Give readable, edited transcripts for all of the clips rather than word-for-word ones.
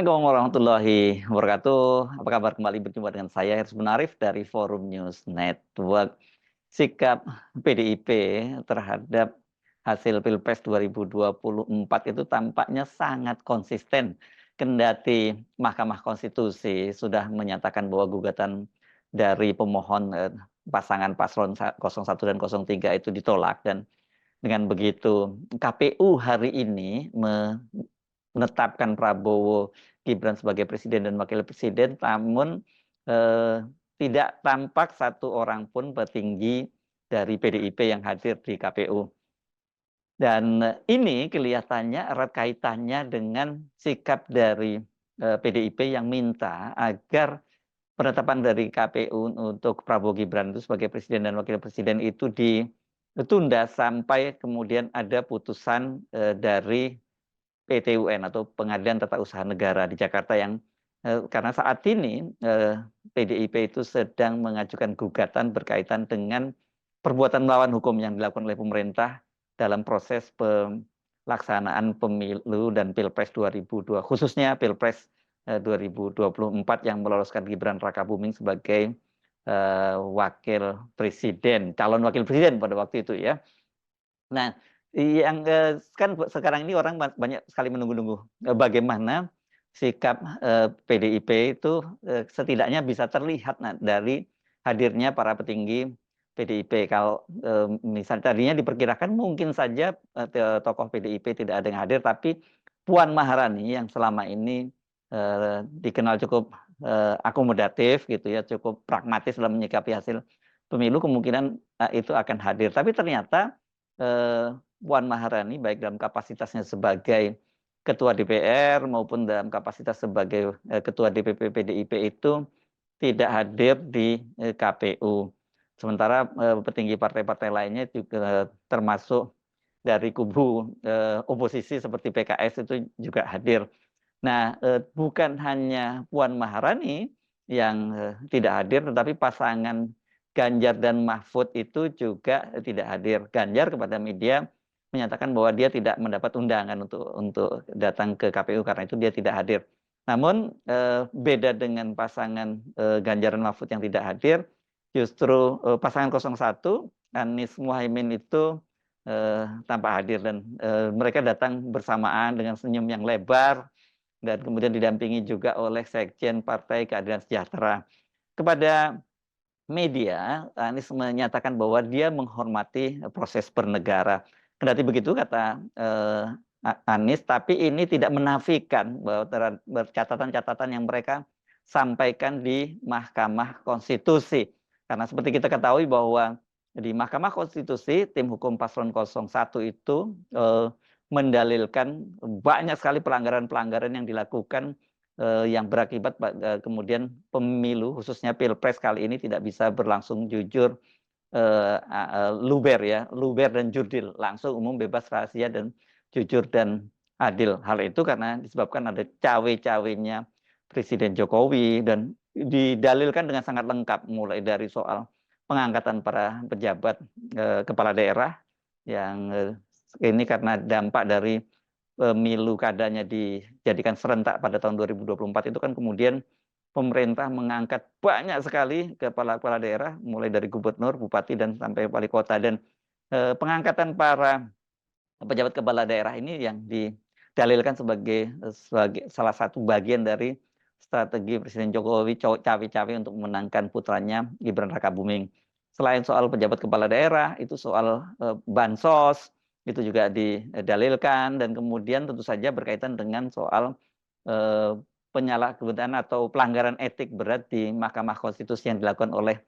Assalamualaikum warahmatullahi wabarakatuh. Apa kabar, kembali berjumpa dengan saya Hersman Arif dari Forum News Network. Sikap PDIP terhadap hasil Pilpres 2024 itu tampaknya sangat konsisten. Kendati Mahkamah Konstitusi sudah menyatakan bahwa gugatan dari pemohon pasangan paslon 01 dan 03 itu ditolak, dan dengan begitu KPU hari ini menetapkan Prabowo Gibran sebagai presiden dan wakil presiden, namun eh, tidak tampak satu orang pun petinggi dari PDIP yang hadir di KPU. Dan ini kelihatannya erat kaitannya dengan sikap dari PDIP yang minta agar penetapan dari KPU untuk Prabowo Gibran itu sebagai presiden dan wakil presiden itu ditunda sampai kemudian ada putusan dari PT UN atau Pengadilan Tata Usaha Negara di Jakarta, yang karena saat ini PDIP itu sedang mengajukan gugatan berkaitan dengan perbuatan melawan hukum yang dilakukan oleh pemerintah dalam proses pelaksanaan pemilu dan Pilpres 2002, khususnya Pilpres 2024 yang meloloskan Gibran Rakabuming sebagai wakil presiden, calon wakil presiden pada waktu itu ya. Nah, yang kan sekarang ini orang banyak sekali menunggu-nunggu bagaimana sikap PDIP itu setidaknya bisa terlihat dari hadirnya para petinggi PDIP. Kalau misalnya tadinya diperkirakan mungkin saja tokoh PDIP tidak ada yang hadir, tapi Puan Maharani yang selama ini dikenal cukup akomodatif gitu ya, cukup pragmatis dalam menyikapi hasil pemilu, kemungkinan itu akan hadir. Tapi ternyata Puan Maharani baik dalam kapasitasnya sebagai Ketua DPR maupun dalam kapasitas sebagai Ketua DPP PDIP itu tidak hadir di KPU. Sementara petinggi partai-partai lainnya juga termasuk dari kubu oposisi seperti PKS itu juga hadir. Nah, bukan hanya Puan Maharani yang tidak hadir, tetapi pasangan Ganjar dan Mahfud itu juga tidak hadir. Ganjar kepada media menyatakan bahwa dia tidak mendapat undangan untuk datang ke KPU, karena itu dia tidak hadir. Namun beda dengan pasangan Ganjar dan Mahfud yang tidak hadir, justru pasangan 01 Anies Muhaimin itu tanpa hadir, dan mereka datang bersamaan dengan senyum yang lebar dan kemudian didampingi juga oleh Sekjen Partai Keadilan Sejahtera. Kepada media, Anies menyatakan bahwa dia menghormati proses bernegara. Kendati begitu, kata Anies, tapi ini tidak menafikan bahwa catatan-catatan yang mereka sampaikan di Mahkamah Konstitusi. Karena seperti kita ketahui bahwa di Mahkamah Konstitusi, tim hukum paslon 01 itu mendalilkan banyak sekali pelanggaran-pelanggaran yang dilakukan yang berakibat kemudian pemilu khususnya Pilpres kali ini tidak bisa berlangsung jujur, luber dan jurdil, langsung, umum, bebas, rahasia, dan jujur dan adil. Hal itu karena disebabkan ada cawe-cawenya Presiden Jokowi, dan didalilkan dengan sangat lengkap, mulai dari soal pengangkatan para pejabat kepala daerah yang ini karena dampak dari pemilu kadanya dijadikan serentak pada tahun 2024 itu kan, kemudian pemerintah mengangkat banyak sekali kepala-kepala daerah, mulai dari gubernur, bupati, dan sampai wali kota. Dan pengangkatan para pejabat kepala daerah ini yang didalilkan sebagai salah satu bagian dari strategi Presiden Jokowi cawe-cawe untuk memenangkan putranya Gibran Rakabuming. Selain soal pejabat kepala daerah, itu soal bansos, itu juga didalilkan, dan kemudian tentu saja berkaitan dengan soal penyalahgunaan atau pelanggaran etik berat di Mahkamah Konstitusi yang dilakukan oleh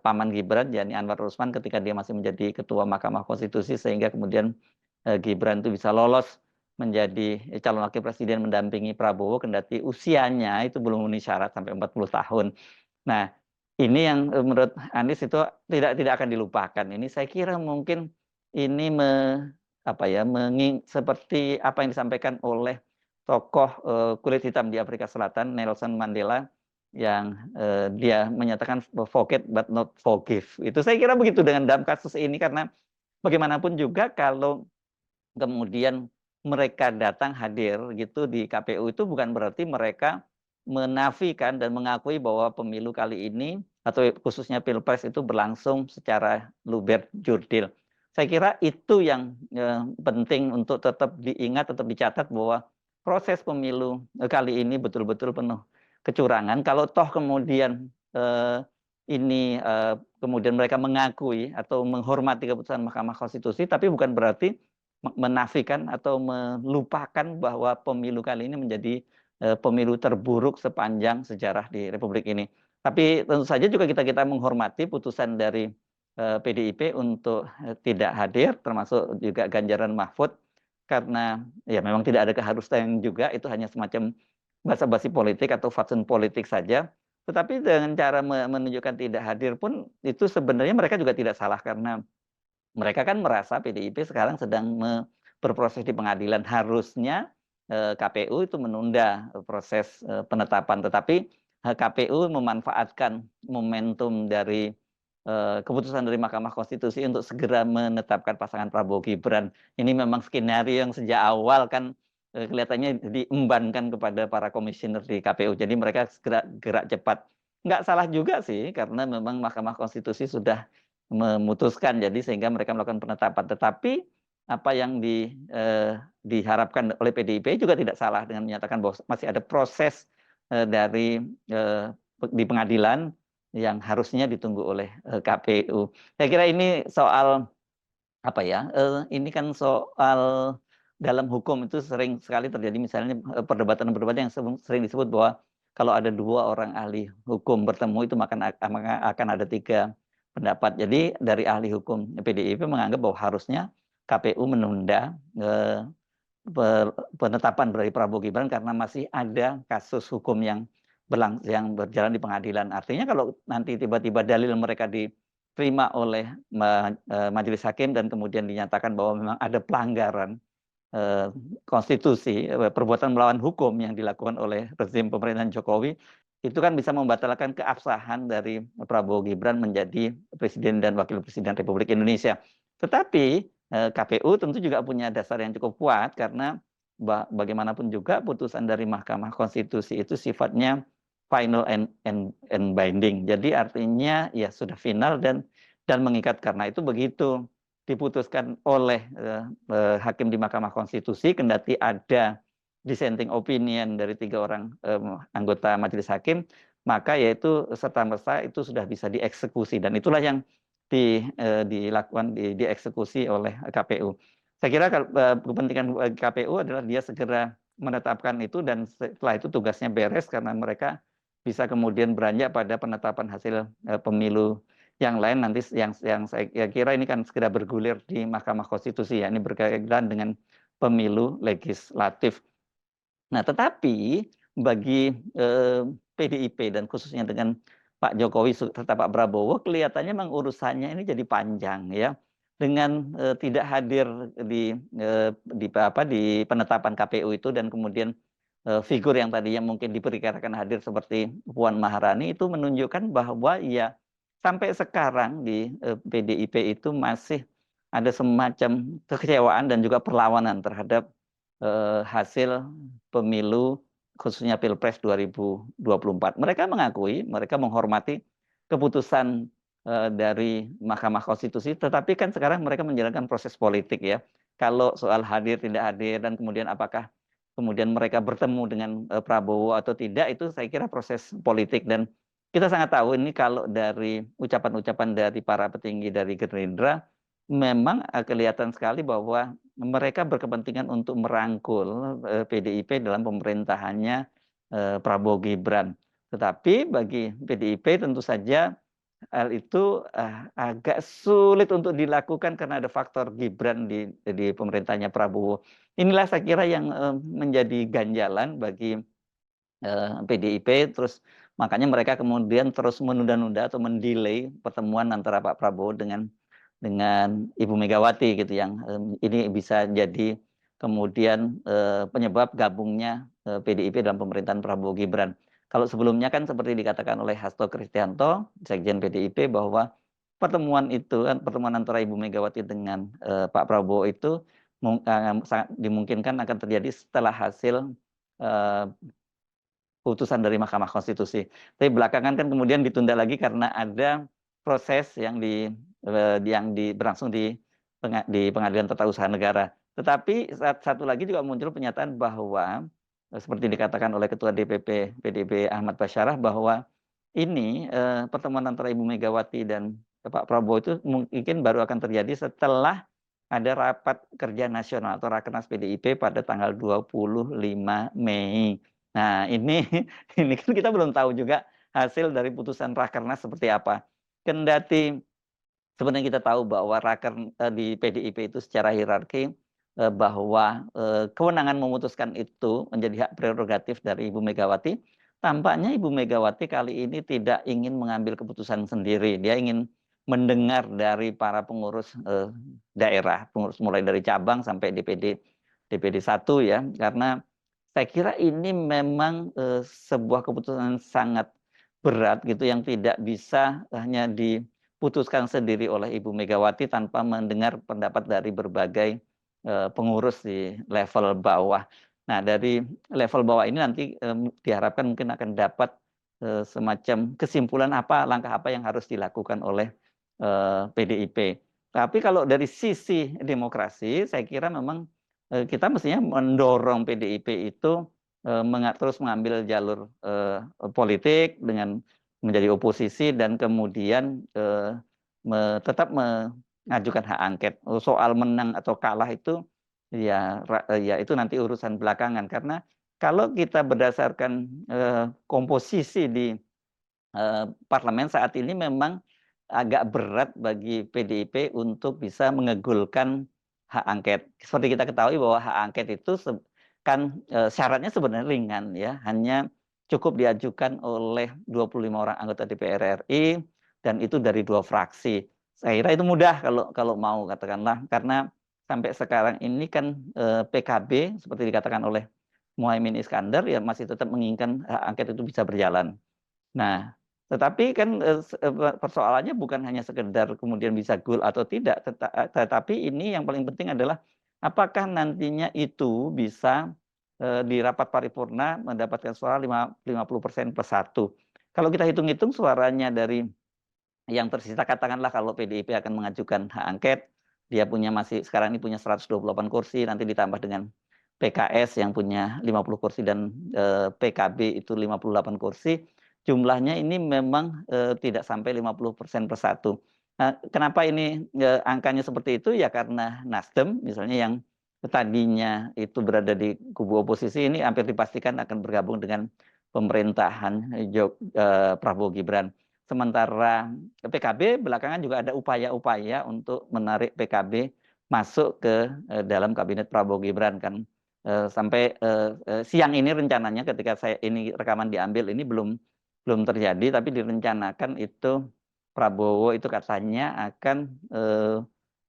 paman Gibran, yakni Anwar Usman, ketika dia masih menjadi ketua Mahkamah Konstitusi, sehingga kemudian Gibran itu bisa lolos menjadi calon wakil presiden mendampingi Prabowo, kendati usianya itu belum memenuhi syarat sampai 40 tahun. Nah, ini yang menurut Anies itu tidak akan dilupakan. Ini saya kira mungkin ini seperti apa yang disampaikan oleh tokoh kulit hitam di Afrika Selatan, Nelson Mandela, yang dia menyatakan forget but not forgive. Itu saya kira begitu dengan dalam kasus ini, karena bagaimanapun juga kalau kemudian mereka datang hadir gitu di KPU itu bukan berarti mereka menafikan dan mengakui bahwa pemilu kali ini atau khususnya Pilpres itu berlangsung secara luber jurdil. Saya kira itu yang penting untuk tetap diingat, tetap dicatat bahwa proses pemilu kali ini betul-betul penuh kecurangan. Kalau toh kemudian ini kemudian mereka mengakui atau menghormati keputusan Mahkamah Konstitusi, tapi bukan berarti menafikan atau melupakan bahwa pemilu kali ini menjadi pemilu terburuk sepanjang sejarah di Republik ini. Tapi tentu saja juga kita menghormati putusan dari PDIP untuk tidak hadir, termasuk juga Ganjaran Mahfud, karena ya memang tidak ada keharusan juga, itu hanya semacam basa-basi politik atau fatsun politik saja. Tetapi dengan cara menunjukkan tidak hadir pun itu sebenarnya mereka juga tidak salah, karena mereka kan merasa PDIP sekarang sedang berproses di pengadilan. Harusnya KPU itu menunda proses penetapan. Tetapi KPU memanfaatkan momentum dari keputusan dari Mahkamah Konstitusi untuk segera menetapkan pasangan Prabowo Gibran. Ini memang skenario yang sejak awal kan kelihatannya diembankan kepada para komisioner di KPU. Jadi mereka segera gerak cepat. Nggak salah juga sih, karena memang Mahkamah Konstitusi sudah memutuskan, jadi sehingga mereka melakukan penetapan. Tetapi apa yang diharapkan oleh PDIP juga tidak salah dengan menyatakan bahwa masih ada proses dari di pengadilan yang harusnya ditunggu oleh KPU. Saya kira ini soal apa ya? Ini kan soal dalam hukum itu sering sekali terjadi, misalnya perdebatan-perdebatan yang sering disebut bahwa kalau ada dua orang ahli hukum bertemu itu maka akan ada tiga pendapat. Jadi dari ahli hukum PDIP menganggap bahwa harusnya KPU menunda penetapan dari Prabowo Gibran karena masih ada kasus hukum yang berjalan di pengadilan. Artinya kalau nanti tiba-tiba dalil mereka diterima oleh majelis hakim dan kemudian dinyatakan bahwa memang ada pelanggaran konstitusi, perbuatan melawan hukum yang dilakukan oleh rezim pemerintahan Jokowi, itu kan bisa membatalkan keabsahan dari Prabowo Gibran menjadi presiden dan wakil presiden Republik Indonesia. Tetapi KPU tentu juga punya dasar yang cukup kuat, karena bagaimanapun juga putusan dari Mahkamah Konstitusi itu sifatnya final and binding. Jadi artinya ya sudah final dan mengikat. Karena itu begitu diputuskan oleh hakim di Mahkamah Konstitusi, kendati ada dissenting opinion dari 3 orang anggota majelis hakim, maka yaitu serta-merta itu sudah bisa dieksekusi, dan itulah yang dilakukan dieksekusi oleh KPU. Saya kira kepentingan KPU adalah dia segera menetapkan itu, dan setelah itu tugasnya beres, karena mereka bisa kemudian beranjak pada penetapan hasil pemilu yang lain nanti, yang saya kira ini kan segera bergulir di Mahkamah Konstitusi, ya, ini berkaitan dengan pemilu legislatif. Nah, tetapi bagi PDIP dan khususnya dengan Pak Jokowi serta Pak Prabowo, kelihatannya memang urusannya ini jadi panjang, ya. Dengan tidak hadir di penetapan KPU itu, dan kemudian figur yang tadinya mungkin diperkirakan hadir seperti Puan Maharani, itu menunjukkan bahwa ya sampai sekarang di PDIP itu masih ada semacam kekecewaan dan juga perlawanan terhadap hasil pemilu khususnya Pilpres 2024. Mereka mengakui, mereka menghormati keputusan dari Mahkamah Konstitusi, tetapi kan sekarang mereka menjalankan proses politik, ya. Kalau soal hadir tidak hadir dan kemudian apakah kemudian mereka bertemu dengan Prabowo atau tidak, itu saya kira proses politik. Dan kita sangat tahu ini kalau dari ucapan-ucapan dari para petinggi dari Gerindra, memang kelihatan sekali bahwa mereka berkepentingan untuk merangkul PDIP dalam pemerintahannya Prabowo Gibran. Tetapi bagi PDIP tentu saja hal itu agak sulit untuk dilakukan karena ada faktor Gibran di pemerintahnya Prabowo. Inilah saya kira yang menjadi ganjalan bagi PDIP, terus makanya mereka kemudian terus menunda-nunda atau mendelay pertemuan antara Pak Prabowo dengan Ibu Megawati, gitu, yang ini bisa jadi kemudian penyebab gabungnya PDIP dalam pemerintahan Prabowo Gibran. Kalau sebelumnya kan seperti dikatakan oleh Hasto Kristianto, Sekjen PDIP, bahwa pertemuan itu kan pertemuan antara Ibu Megawati dengan Pak Prabowo itu sangat dimungkinkan akan terjadi setelah hasil putusan dari Mahkamah Konstitusi. Tapi belakangan kan kemudian ditunda lagi karena ada proses yang berlangsung di Pengadilan Tata Usaha Negara. Tetapi satu lagi juga muncul pernyataan bahwa seperti dikatakan oleh Ketua DPP PDIP Ahmad Basyarah bahwa ini pertemuan antara Ibu Megawati dan Pak Prabowo itu mungkin baru akan terjadi setelah ada rapat kerja nasional atau Rakernas PDIP pada tanggal 25 Mei. Nah, ini ini kan kita belum tahu juga hasil dari putusan Rakernas seperti apa. Kendati sebenarnya kita tahu bahwa di PDIP itu secara hierarki bahwa kewenangan memutuskan itu menjadi hak prerogatif dari Ibu Megawati. Tampaknya Ibu Megawati kali ini tidak ingin mengambil keputusan sendiri. Dia ingin mendengar dari para pengurus daerah, pengurus mulai dari cabang sampai DPD 1 ya, karena saya kira ini memang sebuah keputusan sangat berat gitu yang tidak bisa hanya diputuskan sendiri oleh Ibu Megawati tanpa mendengar pendapat dari berbagai pengurus di level bawah. Nah, dari level bawah ini nanti diharapkan mungkin akan dapat semacam kesimpulan langkah apa yang harus dilakukan oleh PDIP. Tapi kalau dari sisi demokrasi, saya kira memang kita mestinya mendorong PDIP itu terus mengambil jalur politik dengan menjadi oposisi dan kemudian tetap mengajukan hak angket. Soal menang atau kalah itu ya itu nanti urusan belakangan, karena kalau kita berdasarkan komposisi di parlemen saat ini memang agak berat bagi PDIP untuk bisa mengegulkan hak angket. Seperti kita ketahui bahwa hak angket itu kan syaratnya sebenarnya ringan ya, hanya cukup diajukan oleh 25 orang anggota DPR RI dan itu dari 2 fraksi. Saya kira itu mudah kalau mau katakanlah, karena sampai sekarang ini kan PKB seperti dikatakan oleh Muhaimin Iskandar ya masih tetap menginginkan hak angket itu bisa berjalan. Nah, tetapi kan persoalannya bukan hanya sekedar kemudian bisa goal atau tidak, tetapi ini yang paling penting adalah apakah nantinya itu bisa di rapat paripurna mendapatkan suara 50% plus 1. Kalau kita hitung-hitung suaranya dari yang tersisa, katakanlah kalau PDIP akan mengajukan hak angket, dia sekarang ini punya 128 kursi, nanti ditambah dengan PKS yang punya 50 kursi dan PKB itu 58 kursi, jumlahnya ini memang tidak sampai 50% per 1. Nah, kenapa ini angkanya seperti itu? Ya karena Nasdem misalnya yang tadinya itu berada di kubu oposisi ini hampir dipastikan akan bergabung dengan pemerintahan Prabowo Gibran. Sementara PKB belakangan juga ada upaya-upaya untuk menarik PKB masuk ke dalam kabinet Prabowo Gibran kan. Sampai siang ini rencananya ketika ini rekaman diambil ini belum terjadi, tapi direncanakan itu Prabowo itu katanya akan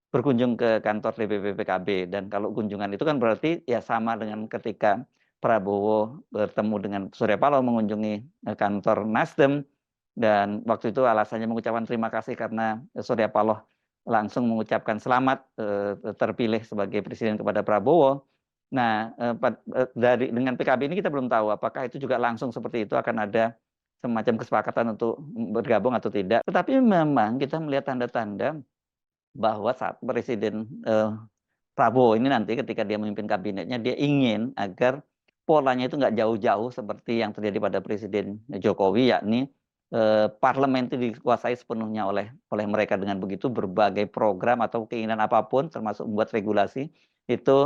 berkunjung ke kantor DPP PKB, dan kalau kunjungan itu kan berarti ya sama dengan ketika Prabowo bertemu dengan Surya Paloh mengunjungi kantor Nasdem, dan waktu itu alasannya mengucapkan terima kasih karena Surya Paloh langsung mengucapkan selamat terpilih sebagai presiden kepada Prabowo. Nah, dengan PKB ini kita belum tahu apakah itu juga langsung seperti itu, akan ada semacam kesepakatan untuk bergabung atau tidak. Tetapi memang kita melihat tanda-tanda bahwa saat Presiden Prabowo ini nanti ketika dia memimpin kabinetnya, dia ingin agar polanya itu nggak jauh-jauh seperti yang terjadi pada Presiden Jokowi, yakni parlemen itu dikuasai sepenuhnya oleh mereka. Dengan begitu berbagai program atau keinginan apapun termasuk membuat regulasi itu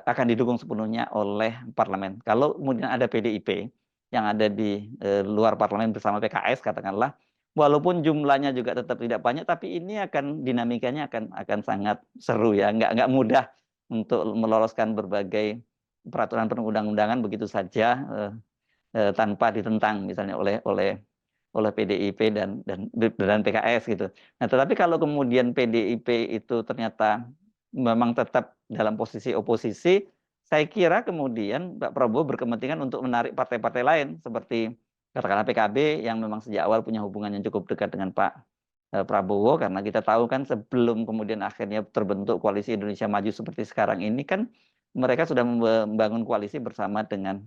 akan didukung sepenuhnya oleh parlemen. Kalau kemudian ada PDIP yang ada di luar parlemen bersama PKS katakanlah, walaupun jumlahnya juga tetap tidak banyak, tapi ini dinamikanya akan sangat seru ya, nggak mudah untuk meloloskan berbagai peraturan perundang-undangan begitu saja tanpa ditentang misalnya oleh PDIP dan PKS gitu. Nah, tetapi kalau kemudian PDIP itu ternyata memang tetap dalam posisi oposisi, saya kira kemudian Pak Prabowo berkepentingan untuk menarik partai-partai lain seperti katakanlah PKB yang memang sejak awal punya hubungan yang cukup dekat dengan Pak Prabowo, karena kita tahu kan sebelum kemudian akhirnya terbentuk koalisi Indonesia Maju seperti sekarang ini kan mereka sudah membangun koalisi bersama dengan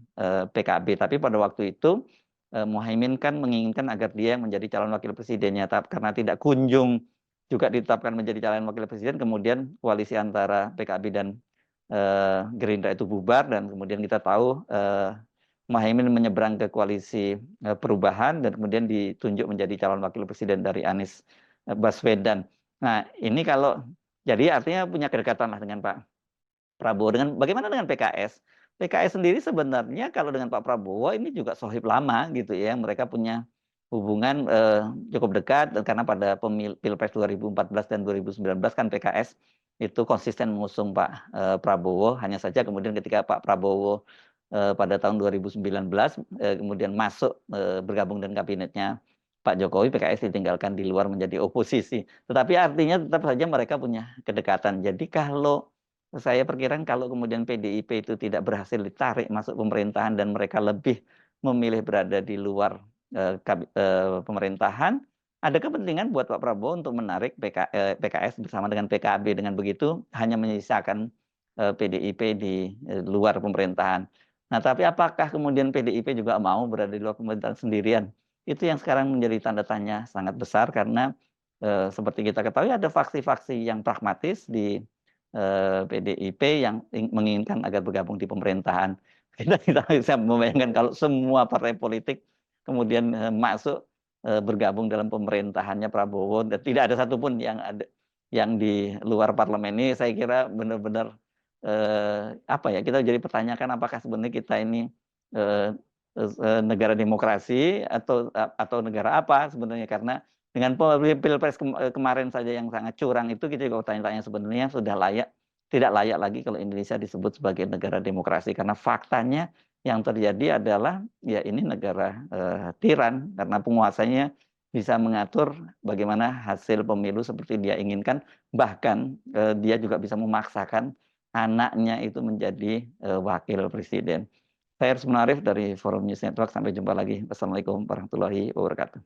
PKB. Tapi pada waktu itu Muhaimin kan menginginkan agar dia yang menjadi calon wakil presidennya, karena tidak kunjung juga ditetapkan menjadi calon wakil presiden, kemudian koalisi antara PKB dan Gerindra itu bubar, dan kemudian kita tahu Muhaimin menyeberang ke koalisi perubahan dan kemudian ditunjuk menjadi calon wakil presiden dari Anies Baswedan. Nah, ini kalau jadi artinya punya kedekatan lah dengan Pak Prabowo. Bagaimana dengan PKS? PKS sendiri sebenarnya kalau dengan Pak Prabowo ini juga sohib lama gitu ya. Mereka punya hubungan cukup dekat, karena pada Pilpres 2014 dan 2019 kan PKS itu konsisten mengusung Pak Prabowo. Hanya saja kemudian ketika Pak Prabowo pada tahun 2019 kemudian masuk bergabung dengan kabinetnya Pak Jokowi, PKS ditinggalkan di luar menjadi oposisi. Tetapi artinya tetap saja mereka punya kedekatan. Jadi kalau saya perkirakan kalau kemudian PDIP itu tidak berhasil ditarik masuk pemerintahan dan mereka lebih memilih berada di luar pemerintahan, ada kepentingan buat Pak Prabowo untuk menarik PKS bersama dengan PKB. Dengan begitu hanya menyisakan PDIP di luar pemerintahan. Nah, tapi apakah kemudian PDIP juga mau berada di luar pemerintahan sendirian? Itu yang sekarang menjadi tanda tanya sangat besar, karena seperti kita ketahui ada faksi-faksi yang pragmatis di PDIP yang menginginkan agar bergabung di pemerintahan. Kita bisa membayangkan kalau semua partai politik kemudian masuk bergabung dalam pemerintahannya Prabowo, dan tidak ada satupun yang di luar parlemen. Ini saya kira benar-benar apa ya, kita jadi pertanyakan apakah sebenarnya kita ini negara demokrasi atau negara apa sebenarnya, karena dengan Pilpres kemarin saja yang sangat curang itu kita juga tanya-tanya sebenarnya tidak layak lagi kalau Indonesia disebut sebagai negara demokrasi, karena faktanya yang terjadi adalah ya ini negara tiran, karena penguasanya bisa mengatur bagaimana hasil pemilu seperti dia inginkan, bahkan dia juga bisa memaksakan anaknya itu menjadi wakil presiden. Saya Arsman Arif dari Forum News Network. Sampai jumpa lagi. Wassalamualaikum warahmatullahi wabarakatuh.